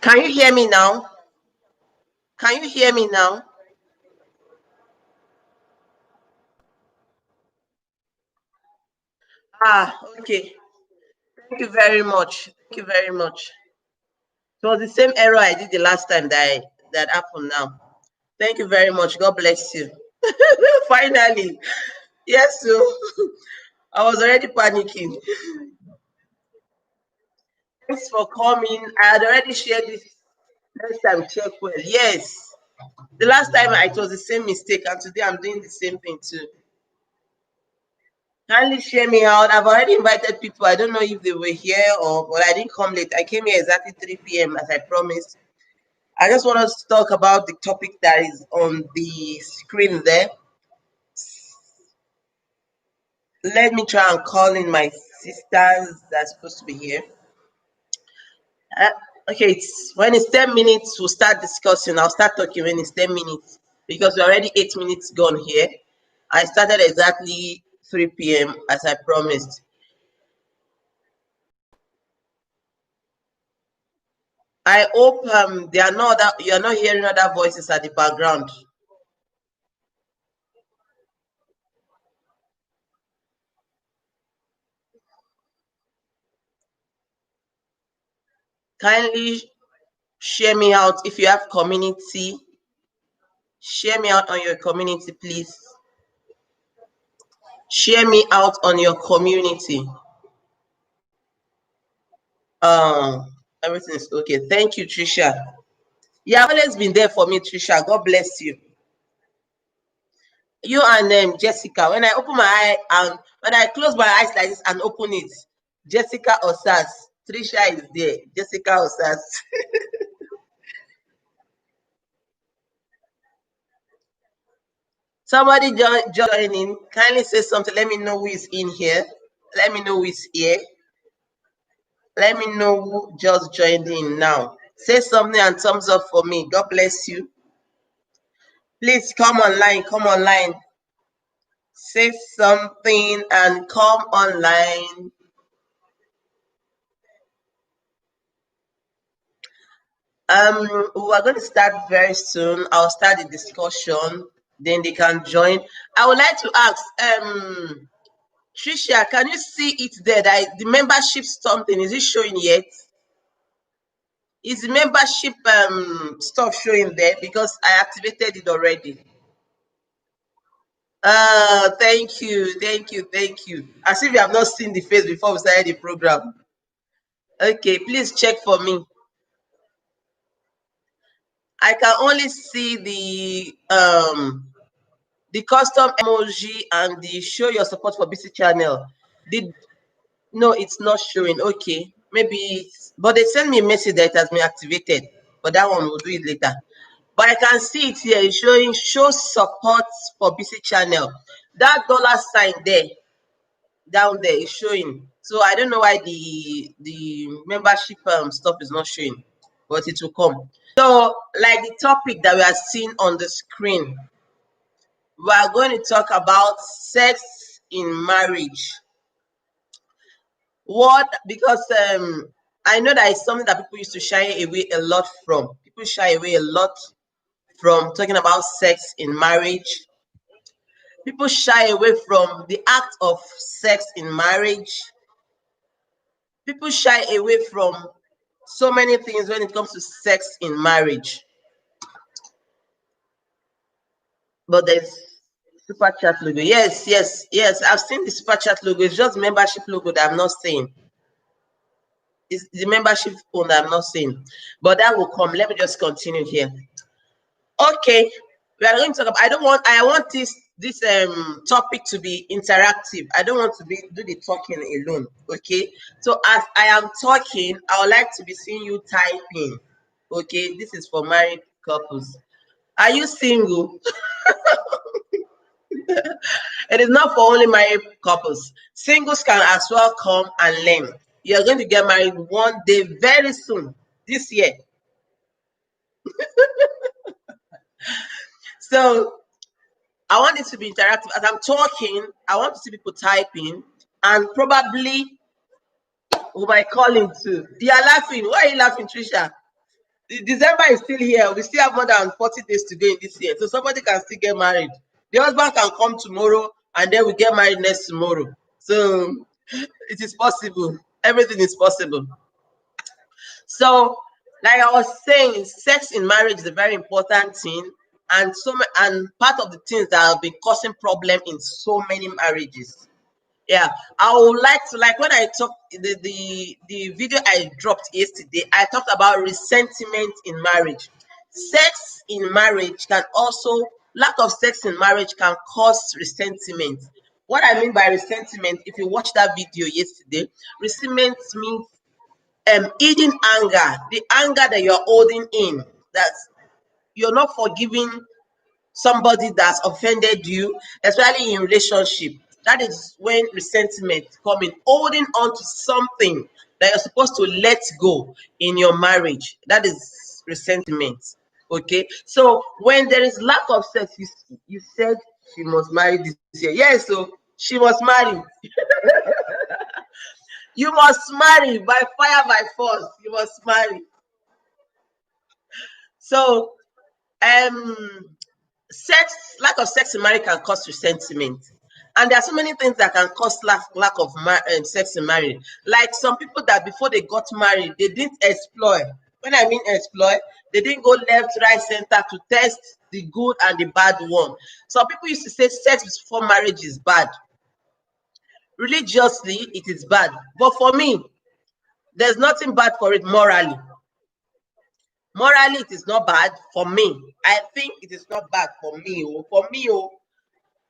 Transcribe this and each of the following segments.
Can you hear me now? Can you hear me now? Okay. Thank you very much. Thank you very much. It was the same error I did the last time that happened now. Thank you very much. God bless you. Finally. Yes, so I was already panicking. Thanks for coming. I had already shared this. Next time, check well. Yes. The last time it was the same mistake, and today I'm doing the same thing too. Kindly share me out. I've already invited people. I don't know if they were here or but I didn't come late. I came here exactly 3 p.m. as I promised. I just want us to talk about the topic that is on the screen there. Let me try and call in my sisters that's supposed to be here. Uh, okay, when it's 10 minutes, we'll start discussing. I'll start talking when it's 10 minutes because we're already 8 minutes gone here. I started exactly 3 p.m. as I promised. I hope you're not hearing other voices at the background. Kindly share me out if you have community. Share me out on your community, please. Share me out on your community. Um, Everything is okay. Thank you, Trisha. You have always been there for me, Trisha. God bless you. You and Jessica. When I open my eye and when I close my eyes like this and open it, Jessica Osas. Trisha is there. Jessica Osas. Somebody join in. Kindly say something. Let me know who is in here. Let me know who is here. Let me know who just joined in now. Say something and thumbs up for me. God bless you. Please come online. Come online. Say something and come online. We are going to start very soon. I'll start the discussion. Then they can join. I would like to ask, Trisha, can you see it there? That the membership something is it showing yet? Is the membership stuff showing there? Because I activated it already. Thank you, thank you, thank you. As if you have not seen the face before we started the program. Okay, please check for me. I can only see the custom emoji and the show your support for BC channel. Did No, it's not showing. Okay, maybe, but they sent me a message that it has been activated. But that one we'll do it later. But I can see it here. It's showing show support for BC channel. That dollar sign there, down there, is showing. So I don't know why the membership stuff is not showing, but it will come. So, like the topic that we are seeing on the screen, we are going to talk about sex in marriage. What? Because I know that it's something that people used to shy away a lot from. People shy away a lot from talking about sex in marriage. People shy away from the act of sex in marriage. People shy away from so many things when it comes to sex in marriage. But there's super chat logo. Yes, yes, yes. I've seen the super chat logo. It's just membership logo that I'm not seeing. It's the membership phone that I'm not seeing. But that will come. Let me just continue here. Okay, we are going to talk about. I want this topic to be interactive. I don't want to do the talking alone. Okay, so as I am talking, I would like to be seeing you typing. Okay, this is for married couples. Are you single? It is not for only married couples. Singles can as well come and learn. You're going to get married one day very soon this year. So I want it to be interactive. As I'm talking, I want to see people typing and probably with my calling too. You're laughing. Why are you laughing, Trisha? December is still here. We still have more than 40 days to go in this year. So somebody can still get married. The husband can come tomorrow and then we get married next tomorrow. So it is possible. Everything is possible. So, like I was saying, sex in marriage is a very important thing, and and part of the things that have been causing problem in so many marriages. Yeah, I would like to, like when I talked the video I dropped yesterday, I talked about resentment in marriage. Sex in marriage can also Lack of sex in marriage can cause resentment. What I mean by resentment, if you watch that video yesterday, resentment means hidden anger, the anger that you're holding in, that you're not forgiving somebody that's offended you, especially in relationship. That is when resentment come in, holding on to something that you're supposed to let go in your marriage. That is resentment. Okay, so when there is lack of sex, you said she must marry this year. Yes, so she must marry. You must marry by fire, by force. You must marry. So, um, lack of sex in marriage can cause resentment, and there are so many things that can cause lack of sex in marriage. Like some people that before they got married, they didn't explore. When I mean explore, they didn't go left, right, center to test the good and the bad one. Some people used to say sex before marriage is bad. Religiously, it is bad, but for me, there's nothing bad for it morally. Morally, it is not bad for me. I think it is not bad for me. For me,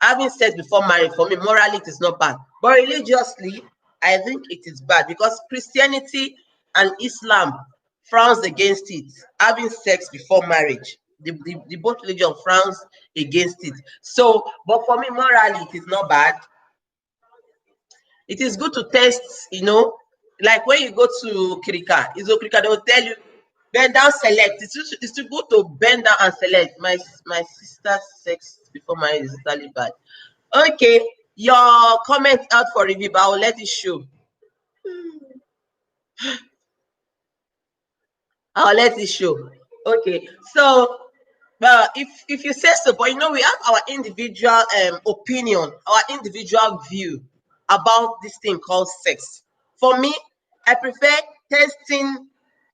having sex before marriage, for me, morally, it is not bad. But religiously, I think it is bad because Christianity and Islam frowns against it. Having sex before marriage, the both religion frowns against it. So, but for me, morally, it is not bad. It is good to test, like when you go to Kirika, they will tell you, bend down, select. It's too good to bend down and select. My sister's sex before marriage is totally bad. Okay, your comment out for review, but I will let it show. I'll let it show. Okay, so if you say so, but we have our individual opinion, our individual view about this thing called sex. For me, I prefer testing.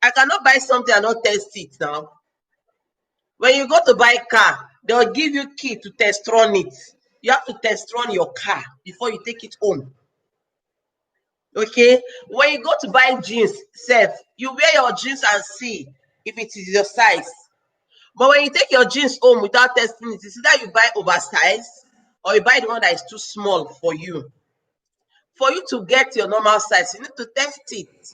I cannot buy something and not test it now. When you go to buy car, they'll give you key to test run it. You have to test run your car before you take it home. Okay, when you go to buy jeans, you wear your jeans and see if it is your size. But when you take your jeans home without testing it, it's either you buy oversized or you buy the one that is too small for you. For you to get your normal size, you need to test it.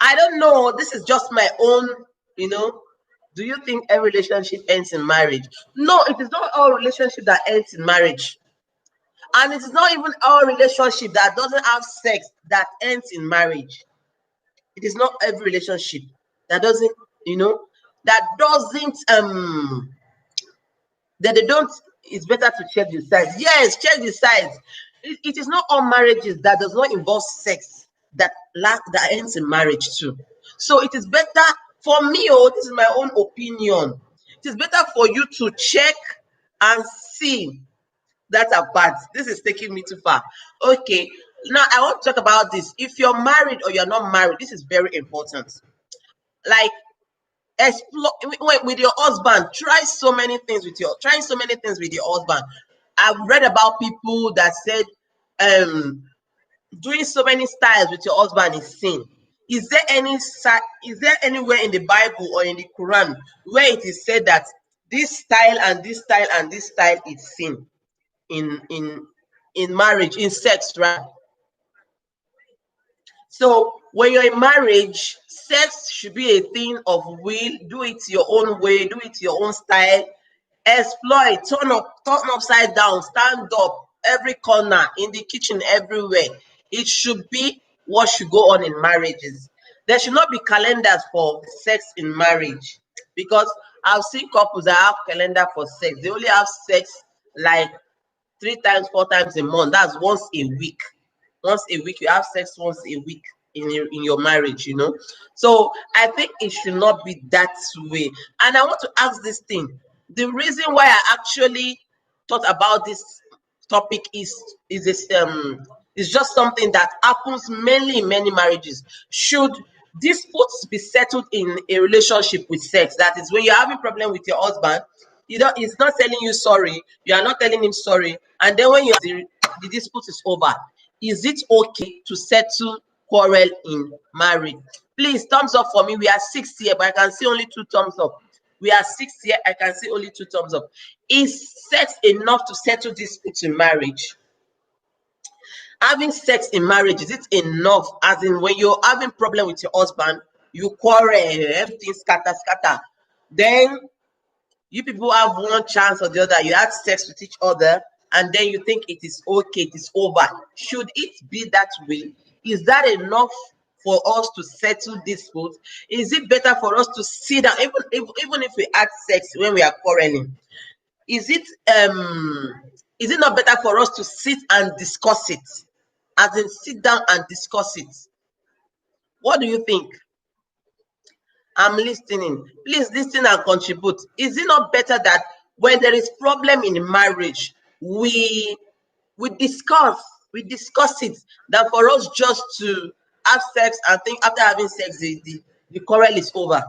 I don't know. This is just my own, Do you think every relationship ends in marriage? No, it is not all relationship that ends in marriage. And it is not even all relationship that doesn't have sex that ends in marriage. It is not every relationship that doesn't, that doesn't that they don't. It's better to check the size. Yes, check the size. It is not all marriages that does not involve sex that ends in marriage too. So it is better for me. This is my own opinion. It is better for you to check and see that apart. This is taking me too far. Okay, now I want to talk about this. If you're married or you're not married, this is very important. Like, explore with your husband. Trying so many things with your husband. I've read about people that said um doing so many styles with your husband is sin. Is there anywhere in the Bible or in the Quran where it is said that this style and this style and this style is sin in marriage, in sex, right? So when you're in marriage, sex should be a thing of will. Do it your own way, do it your own style. Explore it, turn upside down, stand up, every corner, in the kitchen, everywhere. It should be what should go on in marriages. There should not be calendars for sex in marriage, because I've seen couples that have calendar for sex. They only have sex like 3 times, 4 times a month. That's once a week. Once a week, you have sex once a week. in your marriage, you know. So I think it should not be that way. And I want to ask this thing. The reason why I actually thought about this topic is this is just something that happens mainly in many marriages. Should disputes be settled in a relationship with sex? That is, when you're having problem with your husband, you don't he's not telling you sorry, you are not telling him sorry, and then when the dispute is over, is it okay to settle quarrel in marriage? Please, thumbs up for me. We are six here, but I can see only two thumbs up. We are six here, I can see only two thumbs up. Is sex enough to settle disputes in marriage? Having sex in marriage, is it enough? As in, when you're having problem with your husband, you quarrel, everything scatter. Then you people have one chance or the other, you have sex with each other, and then you think it is okay, it is over. Should it be that way? Is that enough for us to settle disputes? Is it better for us to sit down, even if we had sex when we are quarreling? Is it is it not better for us to sit and discuss it? As in, sit down and discuss it. What do you think? I'm listening. Please listen and contribute. Is it not better that when there is problem in marriage, we discuss it, than for us just to have sex and think after having sex the quarrel is over?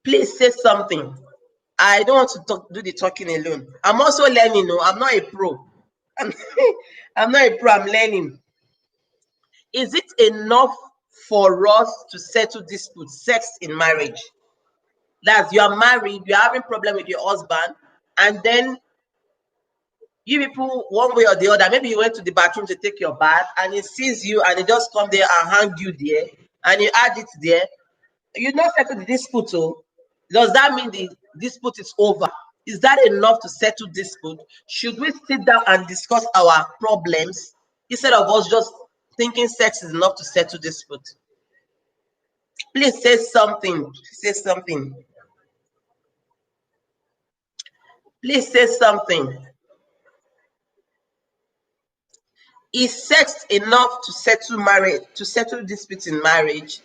Please say something. I don't want to do the talking alone. I'm also learning. No, I'm not a pro. I'm, I'm not a pro. I'm learning. Is it enough for us to settle disputes, sex in marriage? That's, you are married, you're having problem with your husband, and then you people, one way or the other, maybe you went to the bathroom to take your bath, and he sees you, and he just come there and hang you there, and you add it there. You not settle the dispute. So does that mean the dispute is over? Is that enough to settle dispute? Should we sit down and discuss our problems instead of us just thinking sex is enough to settle dispute? Please say something. Say something. Please say something. Is sex enough to settle marriage, to settle disputes in marriage?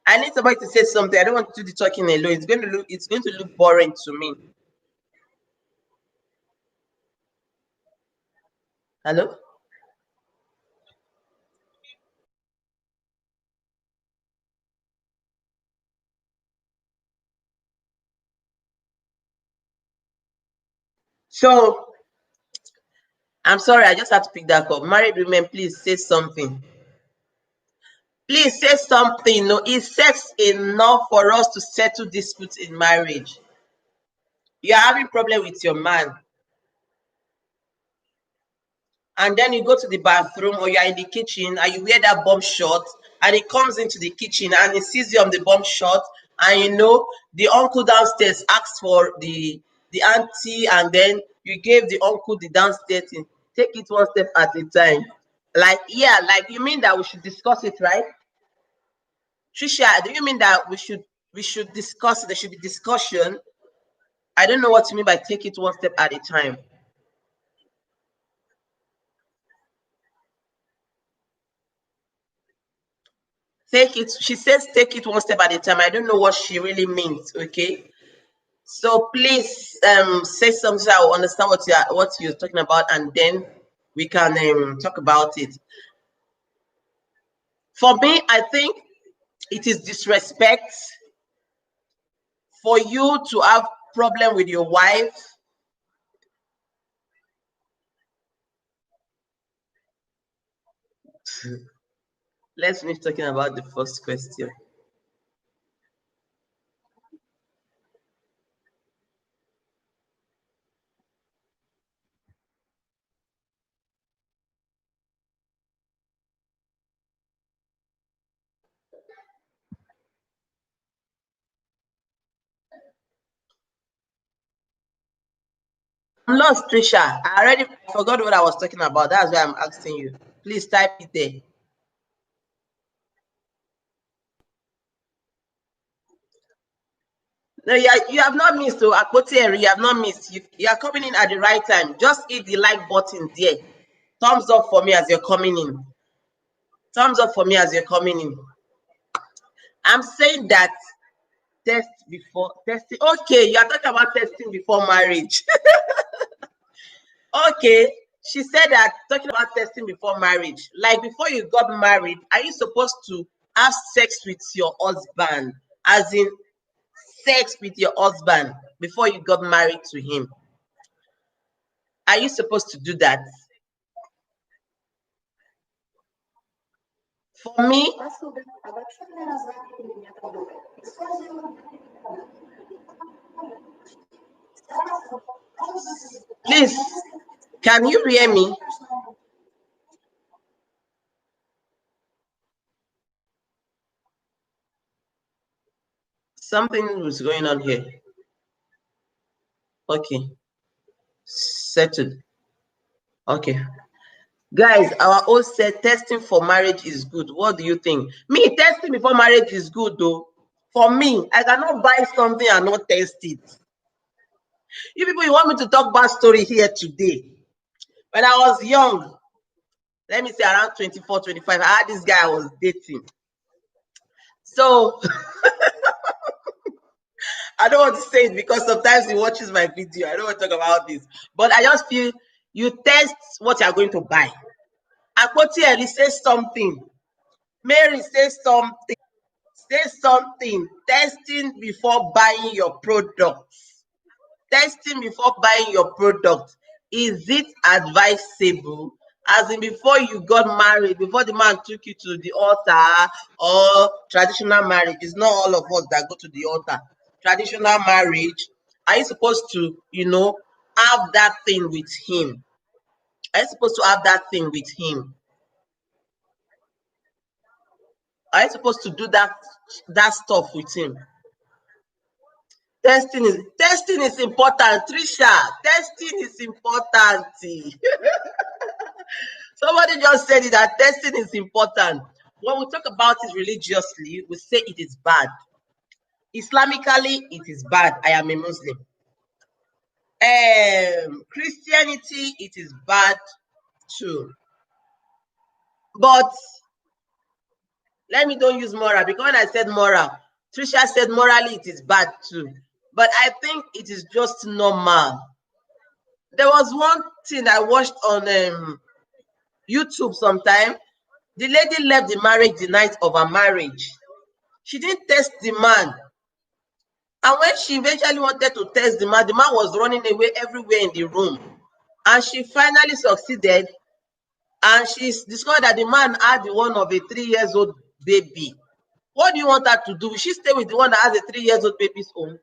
I need somebody to say something. I don't want to do the talking alone. It's going to look boring to me. Hello? So I'm sorry, I just have to pick that up. Married women, please say something. Please say something. No, is sex enough for us to settle disputes in marriage? You're having problem with your man, and then you go to the bathroom or you're in the kitchen and you wear that bomb shot, and he comes into the kitchen and he sees you on the bomb shot, and you know the uncle downstairs asked for the auntie, and then you gave the uncle the downstairs thing. Take it one step at a time. Like, yeah, like, you mean that we should discuss it, right? Trisha, do you mean that we should discuss it? There should be discussion. I don't know what you mean by take it one step at a time. Take it, she says take it one step at a time. I don't know what she really means, okay? So please say something so I will understand what you're talking about, and then we can talk about it. For me, I think it is disrespect for you to have problem with your wife. Let's finish talking about the first question. I'm lost, Trisha. I already forgot what I was talking about. That's why I'm asking you. Please type it there. No, you have not missed. Oh, Akpotieri, you have not missed. You are coming in at the right time. Just hit the like button there. Thumbs up for me as you're coming in. Thumbs up for me as you're coming in. I'm saying that test before testing. Okay, you are talking about testing before marriage. Okay, she said that talking about testing before marriage, like before you got married, are you supposed to have sex with your husband, as in sex with your husband before you got married to him? Are you supposed to do that? For me, please, can you hear me? Something was going on here. Okay, settled. Okay. Guys, our host said testing for marriage is good. What do you think? Me, testing before marriage is good though. For me, I cannot buy something and not test it. You people, you want me to talk bad story here today? When I was young, let me say around 24, 25, I had this guy I was dating. So I don't want to say it because sometimes he watches my video. I don't want to talk about this. But I just feel you test what you are going to buy. Akpoti Eli says something. Mary says something. Say something. Testing before buying your product. Testing before buying your product. Is it advisable? As in before you got married, before the man took you to the altar, or traditional marriage. It's not all of us that go to the altar. Traditional marriage, are you supposed to, have that thing with him? Are you supposed to have that thing with him? Are you supposed to do that stuff with him? Testing is important, Trisha. Testing is important. Somebody just said it, that testing is important. When we talk about it religiously, we say it is bad. Islamically, it is bad. I am a Muslim. Christianity, it is bad too. But let me don't use moral, because when I said moral, Trisha said morally it is bad too. But I think it is just normal. There was one thing I watched on YouTube sometime. The lady left the marriage the night of her marriage. She didn't test the man. And when she eventually wanted to test the man was running away everywhere in the room. And she finally succeeded. And she discovered that the man had the one of a 3-year-old baby. What do you want her to do? Will she stay with the one that has a 3-year-old baby's own?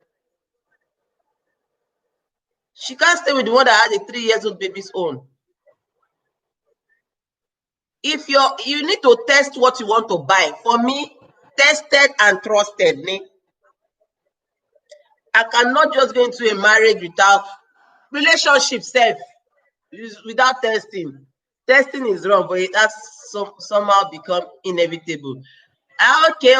She can't stay with the one that has a 3-year-old baby's own. If you need to test what you want to buy. For me, tested and trusted. I cannot just go into a marriage without relationship self without testing. Testing is wrong, but it has somehow become inevitable. Okay,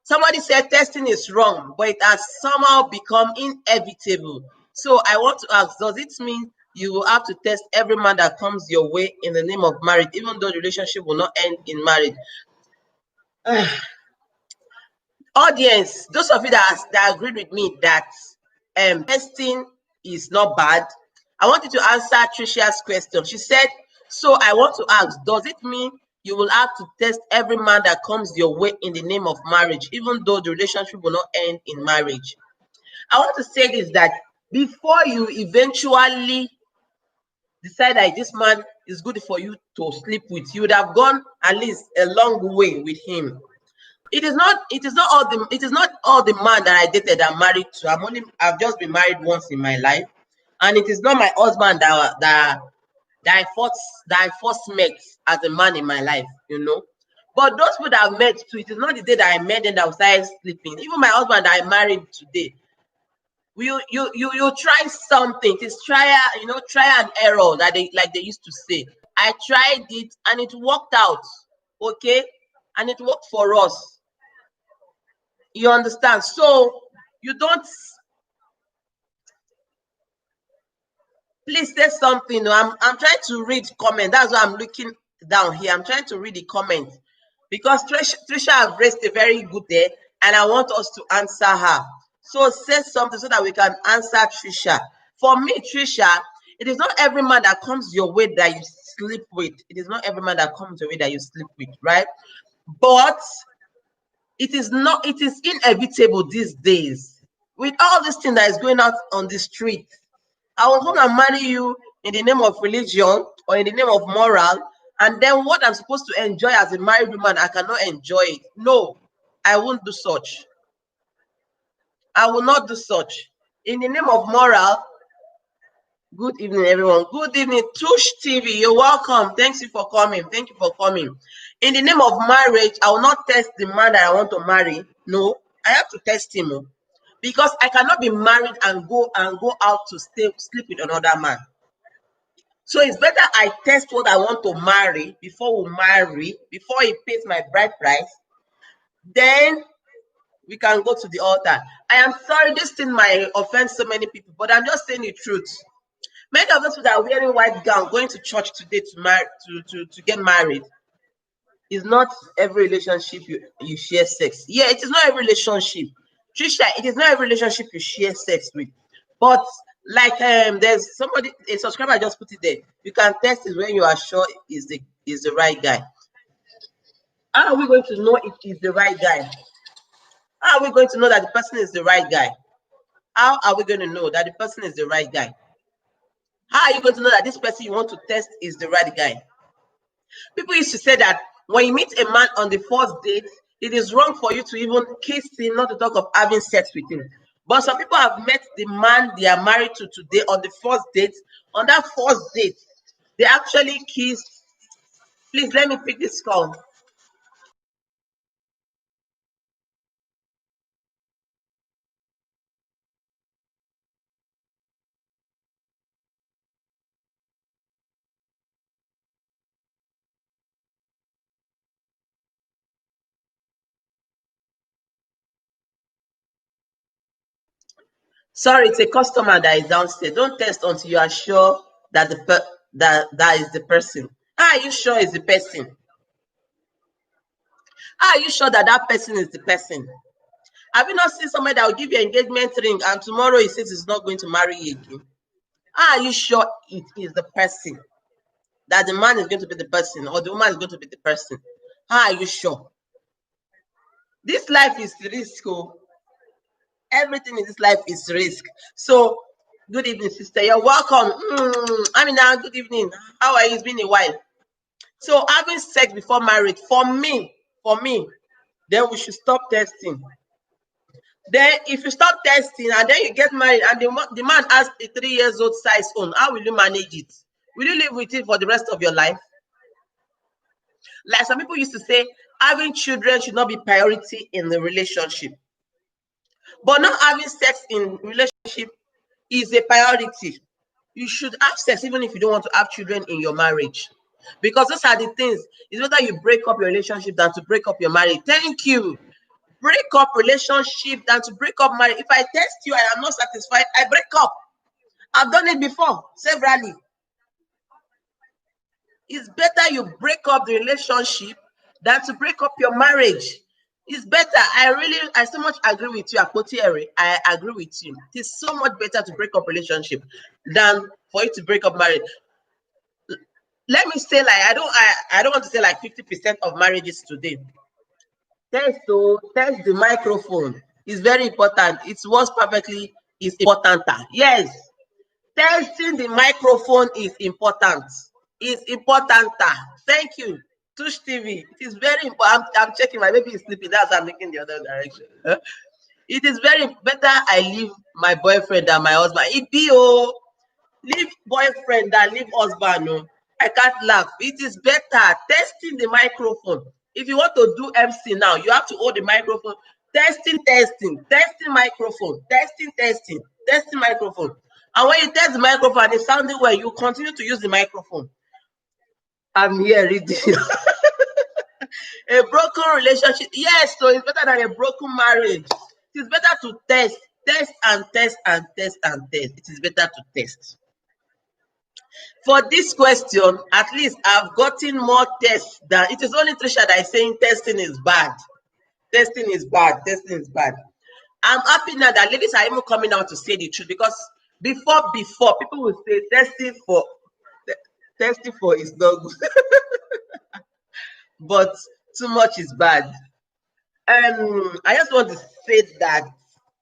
somebody said testing is wrong, but it has somehow become inevitable. So I want to ask, does it mean you will have to test every man that comes your way in the name of marriage, even though the relationship will not end in marriage? Audience, those of you that agreed with me that testing is not bad, I want you to answer Trisha's question. She said, so I want to ask, does it mean you will have to test every man that comes your way in the name of marriage, even though the relationship will not end in marriage? I want to say this, that before you eventually decide that this man is good for you to sleep with, you would have gone at least a long way with him. It is not all the man that I dated I'm married to. I've just been married once in my life, and it is not my husband that I first met as a man in my life, But those people that I've met too, it is not the day that I met them that I started sleeping. Even my husband that I married today, you try something. It is try and error, that they used to say. I tried it and it worked out, okay, and it worked for us. You understand? So you don't. Please say something. I'm trying to read comment. That's why I'm looking down here. I'm trying to read the comment. because Trisha have raised a very good day, and I want us to answer her. So say something so that we can answer Trisha. For me, Trisha, it is not every man that comes your way that you sleep with. It is not every man that comes your way that you sleep with, right? But it is not. It is inevitable these days with all this thing that is going out on the street. I was going to marry you in the name of religion or in the name of moral, and then what I'm supposed to enjoy as a married woman, I cannot enjoy it. No, I won't do such. I will not do such. In the name of moral, good evening, everyone. Good evening, Tush TV. You're welcome. Thanks you for coming. Thank you for coming. In the name of marriage, I will not test the man that I want to marry. No, I have to test him, because I cannot be married and go out to sleep with another man. So it's better I test what I want to marry before we marry, before he pays my bride price. Then we can go to the altar. I am sorry, this thing might offend so many people, but I'm just saying the truth. Many of us that are wearing white gown going to church today to get married. It's not every relationship you share sex. Yeah, it is not every relationship. Trisha, it is not every relationship you share sex with. But like there's somebody, a subscriber just put it there. You can test it when you are sure is the right guy. How are we going to know if he's the right guy? How are we going to know that the person is the right guy? How are we going to know that the person is the right guy? How are you going to know that this person you want to test is the right guy? People used to say that when you meet a man on the first date, it is wrong for you to even kiss him, not to talk of having sex with him. But some people have met the man they are married to today on the first date. On that first date, they actually kissed. Please let me pick this call. Sorry, it's a customer that is downstairs. Don't test until you are sure that that is the person. How are you sure it's the person? How are you sure that that person is the person? Have you not seen somebody that will give you an engagement ring and tomorrow he says he's not going to marry you again? How are you sure it is the person? That the man is going to be the person or the woman is going to be the person? How are you sure? This life is risk. Oh. Everything in this life is risk. So, good evening, sister. You're welcome. Amina, good evening. How are you? It's been a while. So, having sex before marriage, for me, then we should stop testing. Then, if you stop testing and then you get married and the man has a 3 years old size own, how will you manage it? Will you live with it for the rest of your life? Like some people used to say, having children should not be priority in the relationship. But not having sex in relationship is a priority. You should have sex even if you don't want to have children in your marriage. Because those are the things. It's better you break up your relationship than to break up your marriage. Thank you. Break up relationship than to break up marriage. If I test you and I'm not satisfied, I break up. I've done it before, severally. It's better you break up the relationship than to break up your marriage. It's better. I so much agree with you, Apotieri. I agree with you. It is so much better to break up relationship than for you to break up marriage. Let me say, like, I don't want to say like 50% of marriages today. Test the microphone. It's very important. It works perfectly. It's important. Yes. Testing the microphone is important. It's important. Thank you. Tush TV. It is very important. I'm checking. My baby is sleeping. That's why I'm looking the other direction. It is very better I leave my boyfriend than my husband. It be leave boyfriend than leave husband. No. I can't laugh. It is better testing the microphone. If you want to do MC now, you have to hold the microphone. Testing microphone. Testing microphone. And when you test the microphone and it's sounding well, you continue to use the microphone. I'm here reading. A broken relationship. Yes, so it's better than a broken marriage. It is better to test and test and test and test. It is better to test. For this question, at least I've gotten more tests than it is only Trisha that is saying testing is bad. Testing is bad. Testing is bad. I'm happy now that ladies are even coming out to say the truth, because before people will say testing for is not good, but too much is bad. I just want to say that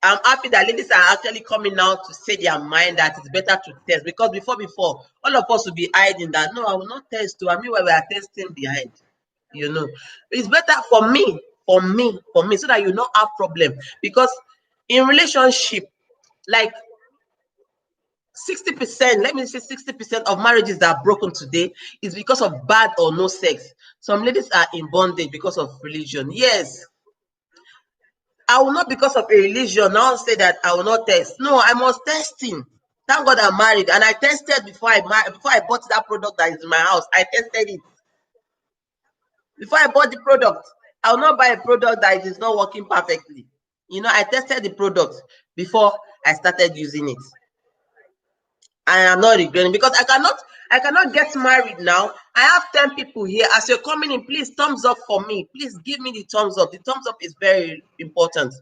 I'm happy that ladies are actually coming out to say their mind that it's better to test, because before all of us would be hiding that no, I will not test to. I mean, while we are testing behind, it's better for me, so that you not have problem, because in relationship, like 60%, let me say 60% of marriages that are broken today is because of bad or no sex. Some ladies are in bondage because of religion. Yes, I will not, because of a religion, now say that I will not test. No, I must testing. Thank God I'm married, and I tested before I bought that product that is in my house. I tested it before I bought the product. I will not buy a product that is not working perfectly. I tested the product before I started using it. I am not regretting, because I cannot get married now. I have 10 people here. As you're coming in, please thumbs up for me. Please give me the thumbs up. The thumbs up is very important.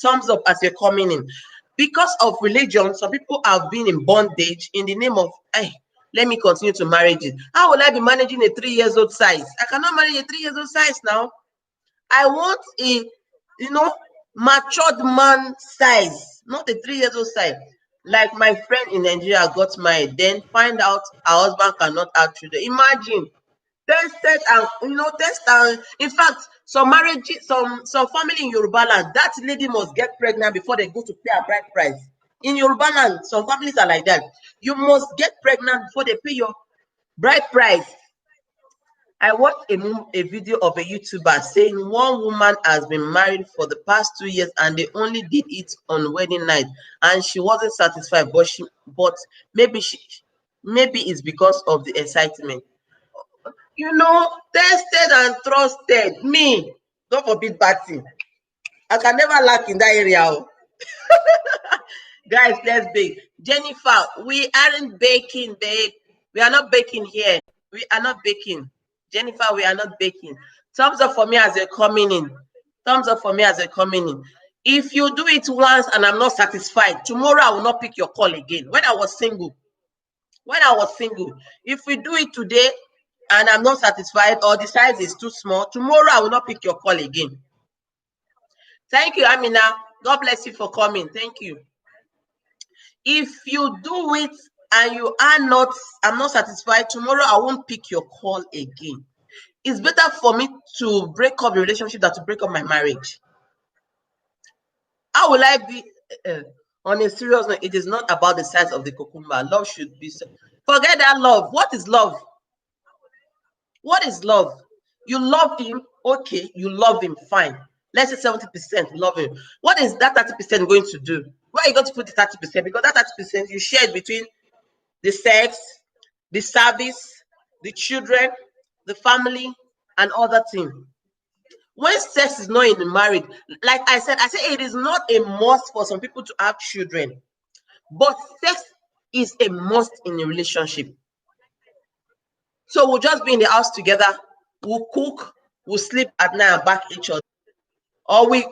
Thumbs up as you're coming in. Because of religion, some people have been in bondage in the name of, hey, let me continue to manage it. How will I be managing a 3 years old size? I cannot manage a 3 years old size now. I want a, matured man size, not a 3 years old size. Like my friend in Nigeria got married, then find out her husband cannot have children. Imagine, tested and test and, in fact, some marriages, some family in Yoruba land, that lady must get pregnant before they go to pay her bride price. In Yoruba land, some families are like that. You must get pregnant before they pay your bride price. I watched a video of a YouTuber saying one woman has been married for the past 2 years and they only did it on wedding night, and she wasn't satisfied, but maybe it's because of the excitement. Tested and trusted. Me, God forbid bad thing. I can never lack in that area. Guys, let's bake. Jennifer, we aren't baking, babe. We are not baking here. We are not baking. Jennifer, we are not baking. Thumbs up for me as you're coming in. Thumbs up for me as you're coming in. If you do it once and I'm not satisfied, tomorrow I will not pick your call again. When I was single, if we do it today and I'm not satisfied, or the size is too small, tomorrow I will not pick your call again. Thank you, Amina. God bless you for coming. Thank you. If you do it and I'm not satisfied, tomorrow I won't pick your call again. It's better for me to break up the relationship than to break up my marriage. How will I be on a serious note? It is not about the size of the cucumber. Love should be. Forget that love. What is love? What is love? You love him, okay, you love him, fine. Let's say 70% love him. What is that 30% going to do? Where are you going to put the 30%? Because that 30% you share it between the sex, the service, the children, the family, and other things. When sex is not in the marriage, like I said it is not a must for some people to have children, but sex is a must in a relationship. So we'll just be in the house together, we'll cook, we'll sleep at night and back each other. Or we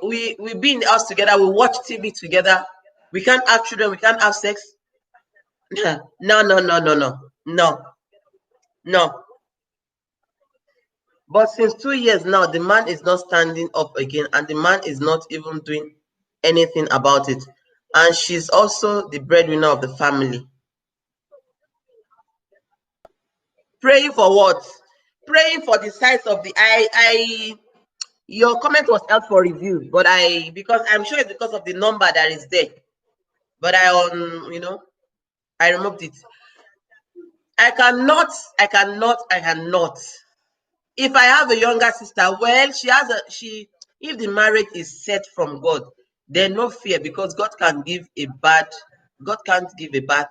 be in the house together, we'll watch TV together. We can't have children, we can't have sex. No, no, no, no, no, no, no. But since 2 years now, the man is not standing up again, and the man is not even doing anything about it. And she's also the breadwinner of the family. Praying for what? Praying for the size of the your comment was held for review, but because I'm sure it's because of the number that is there. But I removed it. I cannot. If I have a younger sister, well, if the marriage is set from God, then no fear, because God can't give a bad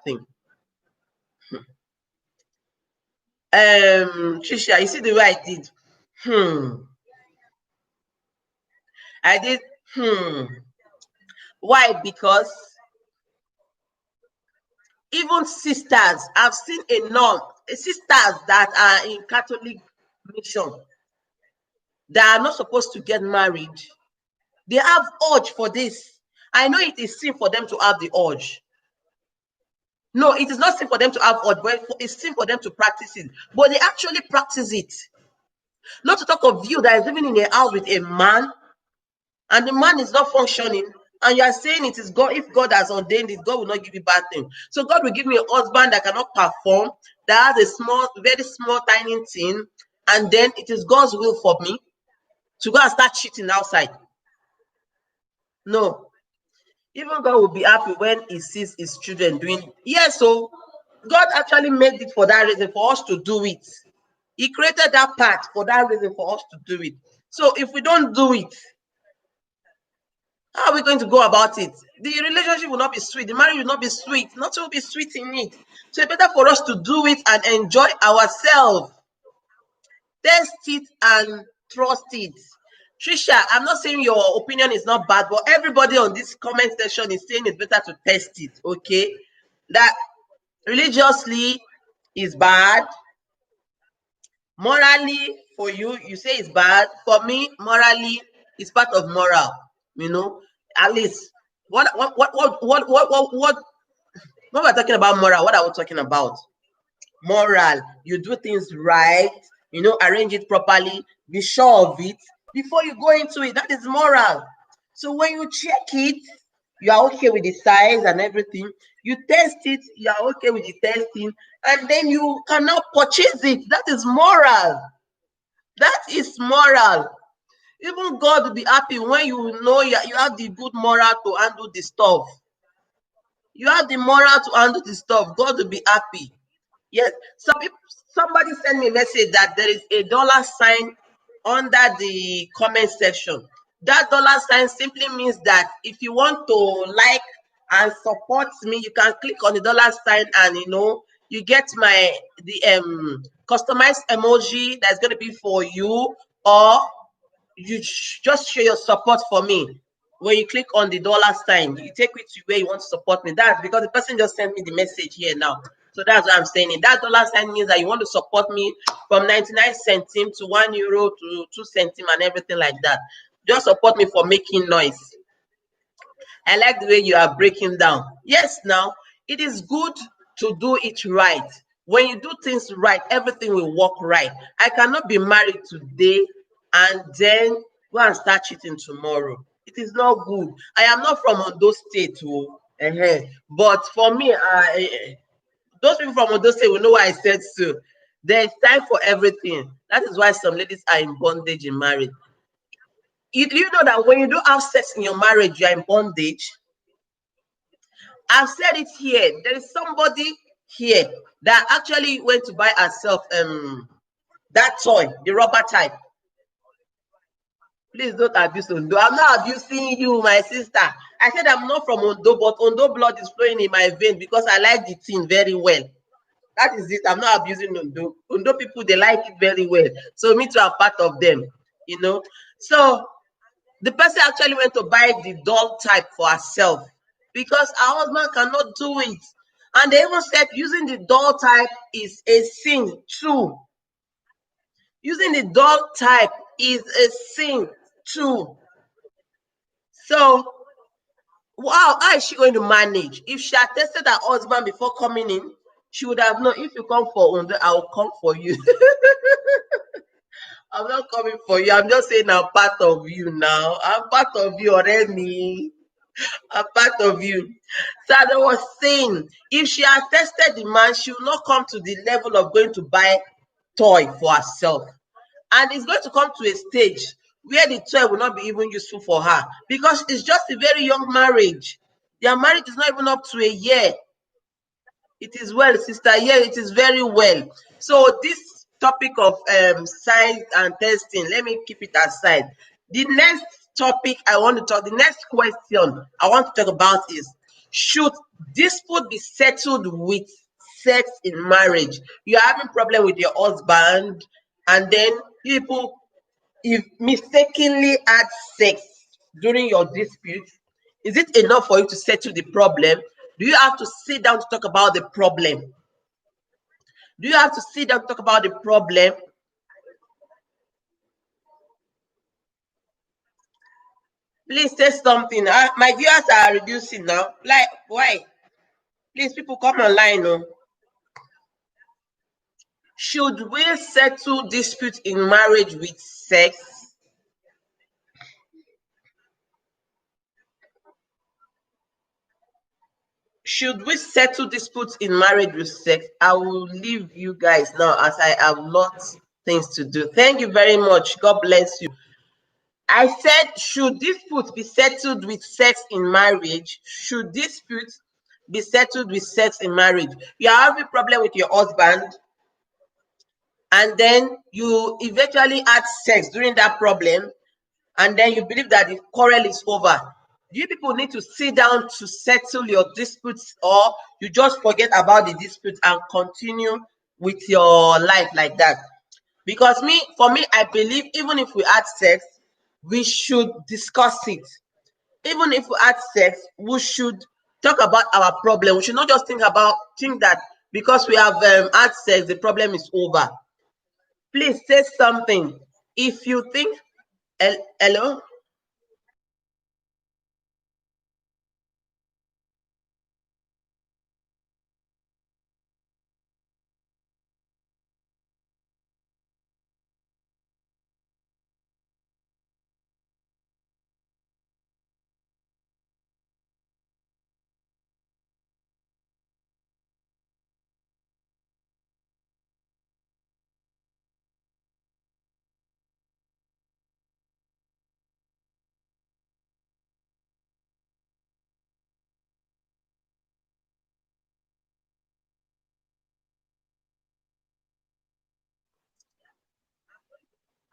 thing. Trisha, you see the way I did? I did. Why? Because Even sisters, I've seen sisters that are in Catholic mission that are not supposed to get married. They have urge for this. I know it is sin for them to have the urge. No, it is not sin for them to have urge, but it's sin for them to practice it. But they actually practice it. Not to talk of you that is living in a house with a man, and the man is not functioning, and you are saying it is God. If God has ordained it, God will not give you bad thing. So God will give me a husband that cannot perform, that has a small, very small, tiny thing, and then it is God's will for me to go and start cheating outside. No. Even God will be happy when he sees his children doing. Yes, so God actually made it for that reason, for us to do it. He created that part for that reason, for us to do it. So if we don't do it, how are we going to go about it? The relationship will not be sweet. The marriage will not be sweet. Nothing will be sweet in it. So it's better for us to do it and enjoy ourselves. Test it and trust it. Trisha, I'm not saying your opinion is not bad, but everybody on this comment section is saying it's better to test it, okay? That religiously is bad. Morally, for you, you say it's bad. For me, morally, it's part of moral. You know, at least what when we're talking about moral, what are we talking about? Moral. You do things right, arrange it properly, be sure of it before you go into it. That is moral. So when you check it, you are okay with the size and everything. You test it, you are okay with the testing, and then you cannot purchase it. That is moral. That is moral. Even God will be happy when you know you have the good moral to handle the stuff. You have the moral to handle the stuff. God will be happy. Yes. Somebody sent me a message that there is a dollar sign under the comment section. That dollar sign simply means that if you want to like and support me, you can click on the dollar sign and you get the customized emoji that's going to be for you, or you just show your support for me. When you click on the dollar sign, you take it to where you want to support me. That's because the person just sent me the message here now. So that's what I'm saying. That dollar sign means that you want to support me from 99 centime to €1 to 2 centime and everything like that. Just support me for making noise. I like the way you are breaking down. Yes, now it is good to do it right. When you do things right, everything will work right. I cannot be married today and then go and start cheating tomorrow. It is not good. I am not from Ondo State, but for me, those people from Ondo State will know why I said so. There is time for everything. That is why some ladies are in bondage in marriage. You know that when you don't have sex in your marriage, you are in bondage? I've said it here. There is somebody here that actually went to buy herself that toy, the rubber type. Please don't abuse Ondo. I'm not abusing you, my sister. I said I'm not from Ondo, but Ondo blood is flowing in my vein because I like the thing very well. That is it. I'm not abusing Ondo. Ondo people, they like it very well. So me too, I'm part of them, So the person actually went to buy the doll type for herself because her husband cannot do it. And they even said using the doll type is a sin too. Using the doll type is a sin too. So, wow, how is she going to manage? If she had tested her husband before coming in, she would have known, if you come for Ondo, I will come for you. I'm not coming for you. I'm just saying I'm part of you now. I'm part of you already. I'm part of you. So as I was saying, if she had tested the man, she will not come to the level of going to buy toy for herself. And it's going to come to a stage where the toy will not be even useful for her because it's just a very young marriage. Their marriage is not even up to a year. It is well, sister. Yeah, it is very well. So this topic of science and testing, let me keep it aside. The next topic I want to talk, the next question I want to talk about is, should dispute be settled with sex in marriage? You're having problem with your husband, and then people, if mistakenly had sex during your dispute, is it enough for you to settle the problem? Do you have to sit down to talk about the problem? Do you have to sit down to talk about the problem? Please say something. My viewers are reducing now. Like, why? Please, people come online. No. Should we settle dispute in marriage with sex? Should we settle disputes in marriage with sex? I will leave you guys now as I have lots of things to do. Thank you very much. God bless you. I said, should disputes be settled with sex in marriage? Should disputes be settled with sex in marriage? You are having a problem with your husband, and then you eventually had sex during that problem, and then you believe that the quarrel is over. Do you people need to sit down to settle your disputes, or you just forget about the dispute and continue with your life like that? Because for me, I believe even if we had sex, we should discuss it. Even if we had sex, we should talk about our problem. We should not just think that because we have had sex, the problem is over. Please say something. If you think, hello?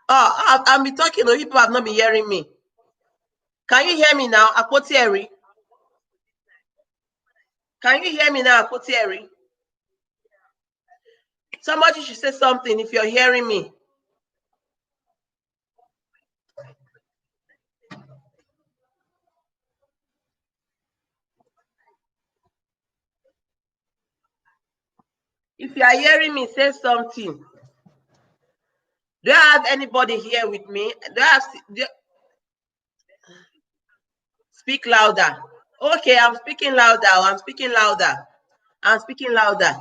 Oh, I've been talking, or people have not been hearing me. Can you hear me now, Apotieri? Can you hear me now, Apotieri? Somebody should say something if you're hearing me. If you are hearing me, say something. Do I have anybody here with me? Speak louder. Okay, I'm speaking louder. I'm speaking louder. I'm speaking louder.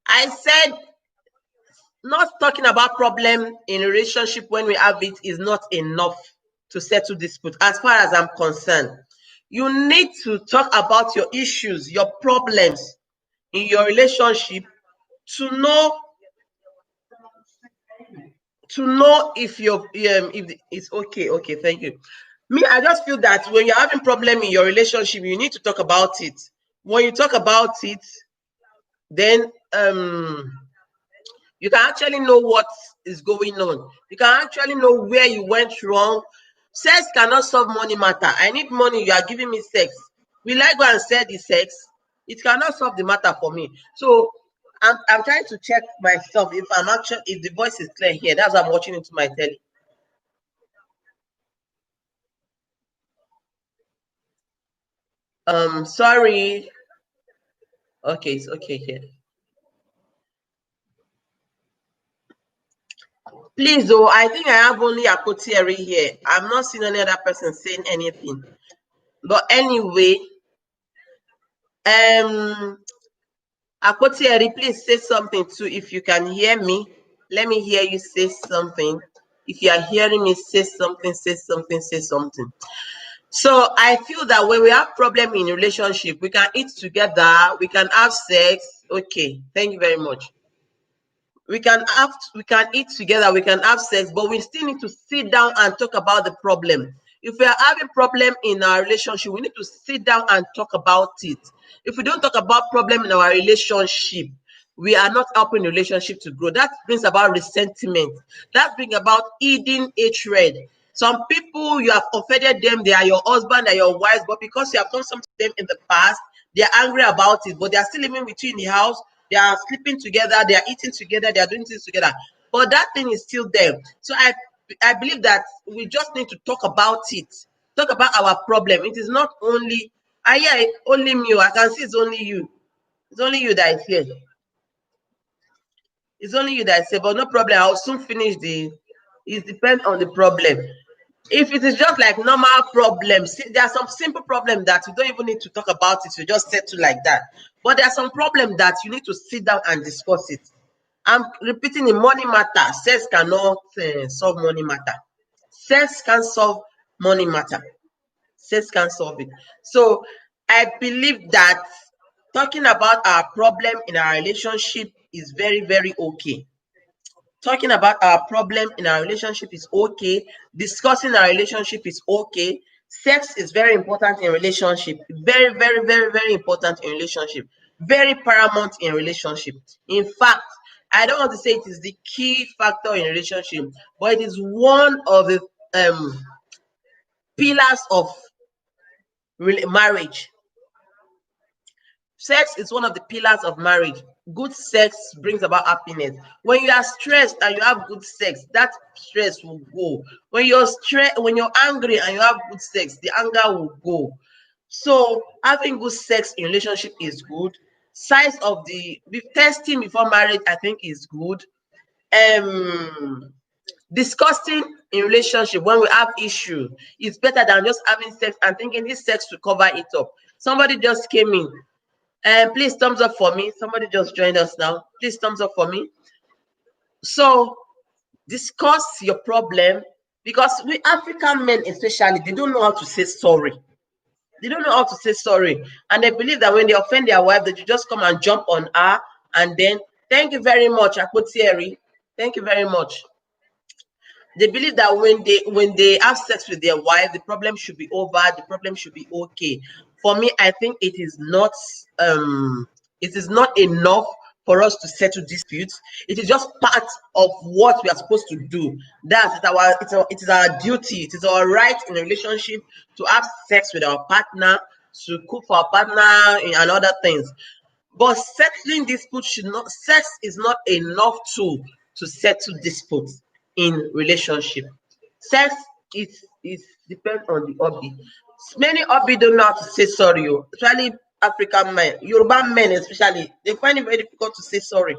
I said not talking about problem in a relationship when we have it is not enough to settle dispute. As far as I'm concerned, you need to talk about your issues, your problems in your relationship to know if it's okay. Okay, thank you. Me, I just feel that when you're having problem in your relationship, you need to talk about it. When you talk about it, then you can actually know what is going on. You can actually know where you went wrong. Sex cannot solve money matter. I need money, you are giving me sex. Will I go and sell the sex? It cannot solve the matter for me. So I'm trying to check myself if the voice is clear here. That's why I'm watching into my telly. Sorry. Okay, it's okay here. Please, though, I think I have only Apotieri here. I'm not seeing any other person saying anything. But anyway, Apotieri, please say something too. If you can hear me, let me hear you say something. If you are hearing me, say something, say something, say something. So I feel that when we have problem in relationship, we can eat together, we can have sex. Okay, thank you very much. We can eat together, we can have sex, but we still need to sit down and talk about the problem. If we are having problem in our relationship, we need to sit down and talk about it. If we don't talk about problem in our relationship, we are not helping the relationship to grow. That brings about resentment. That brings about hidden hatred. Some people, you have offended them, they are your husband, they are your wives, but because you have done something to them in the past, they are angry about it, but they are still living with you in the house. They are sleeping together, they are eating together, they are doing things together. But that thing is still there. So I believe that we just need to talk about it. Talk about our problem. It is not only Yeah, only me. I can see it's only you. It's only you that is here. It's only you that is here, but no problem. I'll soon finish the. It depends on the problem. If it is just like normal problems, there are some simple problems that you don't even need to talk about it. You just settle like that. But there are some problems that you need to sit down and discuss it. I'm repeating, in money matter, sex cannot solve money matter. Sex can solve money matter. Sex can solve it. So I believe that talking about our problem in our relationship is very, very okay. Talking about our problem in our relationship is okay. Discussing our relationship is okay. Sex is very important in relationship. Very, very, very, very important in relationship. Very paramount in relationship. In fact, I don't want to say it is the key factor in relationship, but it is one of the pillars of marriage. Sex is one of the pillars of marriage. Good sex brings about happiness. When you are stressed and you have good sex, that stress will go. When you're angry and you have good sex, the anger will go. So having good sex in relationship is good. Size of the testing before marriage, I think, is good. Um, Discussing in relationship when we have issue is better than just having sex and thinking this sex will cover it up. Somebody just came in. Please thumbs up for me. Somebody just joined us now. Please thumbs up for me. So discuss your problem, because we African men especially, they don't know how to say sorry. They don't know how to say sorry. And they believe that when they offend their wife, that you just come and jump on her and then thank you very much, Akpotieri. Thank you very much. They believe that when they have sex with their wife, the problem should be over, the problem should be okay. For me, I think it is not enough for us to settle disputes. It is just part of what we are supposed to do. It is our duty, it is our right in a relationship to have sex with our partner, to cook for our partner and other things. But settling disputes should not sex is not enough tool to settle disputes in relationship. Sex is depends on the hobby. Many hobby don't know how to say sorry, especially African men, Yoruba men especially, they find it very difficult to say sorry.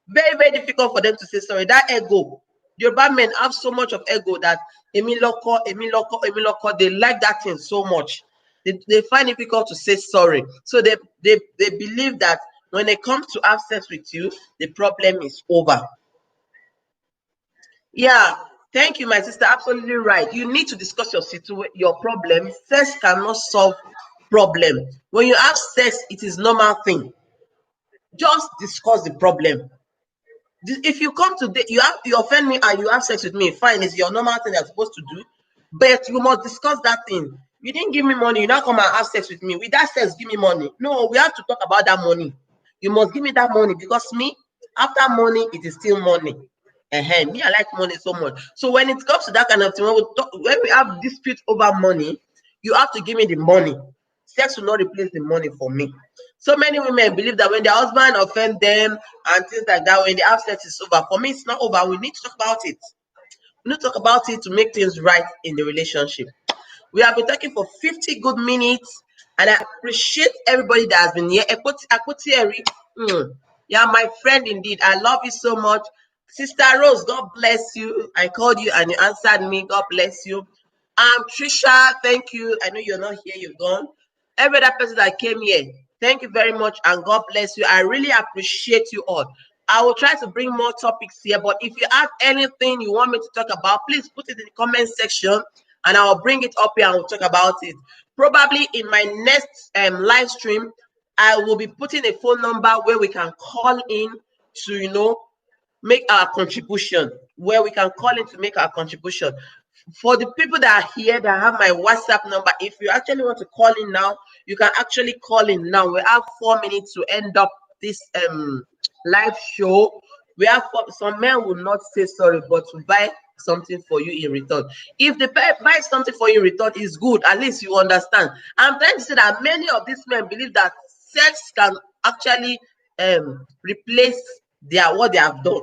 Very, very difficult for them to say sorry. That ego. Yoruba men have so much of ego that Emi loko, Emi loko, Emi loko, they like that thing so much. They find it difficult to say sorry. So they believe that when they come to have sex with you, the problem is over. Yeah, thank you, my sister. Absolutely right. You need to discuss your problem. Sex cannot solve problem. When you have sex, it is normal thing. Just discuss the problem. If you come today, you offend me and you have sex with me, fine, it's your normal thing you're supposed to do. But you must discuss that thing. You didn't give me money, you now come and have sex with me. With that sex, give me money. No, we have to talk about that money. You must give me that money, because me, after money, it is still money. Me, I like money so much. So when it comes to that kind of thing, when we have dispute over money, you have to give me the money. Sex will not replace the money for me. So many women believe that when their husband offend them and things like that, when the have sex is over. For me, it's not over. We need to talk about it. We need to talk about it to make things right in the relationship. We have been talking for 50 good minutes, and I appreciate everybody that has been here. Akpotieri, yeah, my friend indeed. I love you so much. Sister Rose, God bless you. I called you and you answered me. God bless you. Trisha, thank you. I know you're not here, you're gone. Every other person that came here, thank you very much and God bless you. I really appreciate you all. I will try to bring more topics here, but if you have anything you want me to talk about, please put it in the comment section and I will bring it up here and we'll talk about it. Probably in my next live stream, I will be putting a phone number where we can call in to, make our contribution, where we can call in to make our contribution. For the people that are here that have my WhatsApp number, if you actually want to call in now, you can actually call in now. We have 4 minutes to end up this live show. We have some men will not say sorry, but to buy something for you in return. If they buy something for you in return is good, at least you understand. I'm trying to say that many of these men believe that sex can actually replace what they have done.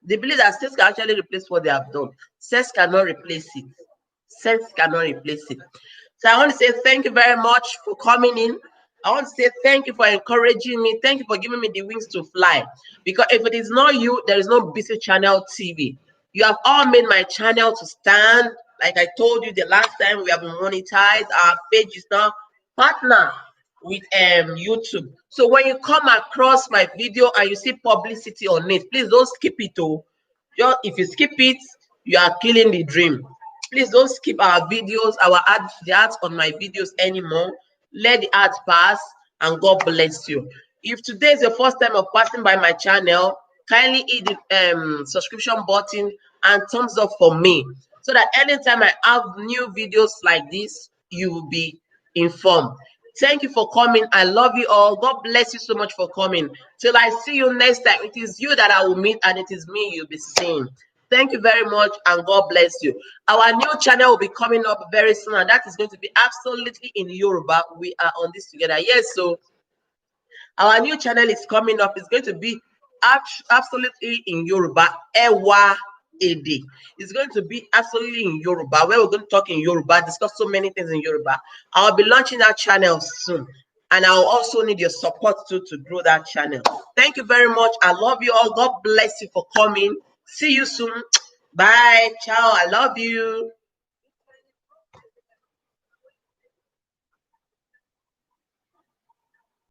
They believe that sex can actually replace what they have done. Sex cannot replace it. Sex cannot replace it. So I want to say thank you very much for coming in. I want to say thank you for encouraging me. Thank you for giving me the wings to fly. Because if it is not you, there is no busy channel TV. You have all made my channel to stand. Like I told you the last time, we have been monetized. Our page is now partner with YouTube. So when you come across my video and you see publicity on it, please don't skip it. Oh, just if you skip it, you are killing the dream. Please don't skip our videos, the ads on my videos anymore. Let the ads pass, and God bless you. If today is your first time of passing by my channel, kindly hit the subscription button and thumbs up for me, so that anytime I have new videos like this, you will be informed. Thank you for coming. I love you all. God bless you so much for coming. Till I see you next time, it is you that I will meet, and it is me you'll be seeing. Thank you very much, and God bless you. Our new channel will be coming up very soon, and that is going to be absolutely in Yoruba. We are on this together. Yes, so our new channel is coming up. It's going to be absolutely in Yoruba. Ewa Ede. It's going to be absolutely in Yoruba, where we're going to talk in Yoruba, discuss so many things in Yoruba. I'll be launching that channel soon. And I'll also need your support too to grow that channel. Thank you very much. I love you all. God bless you for coming. See you soon. Bye. Ciao. I love you.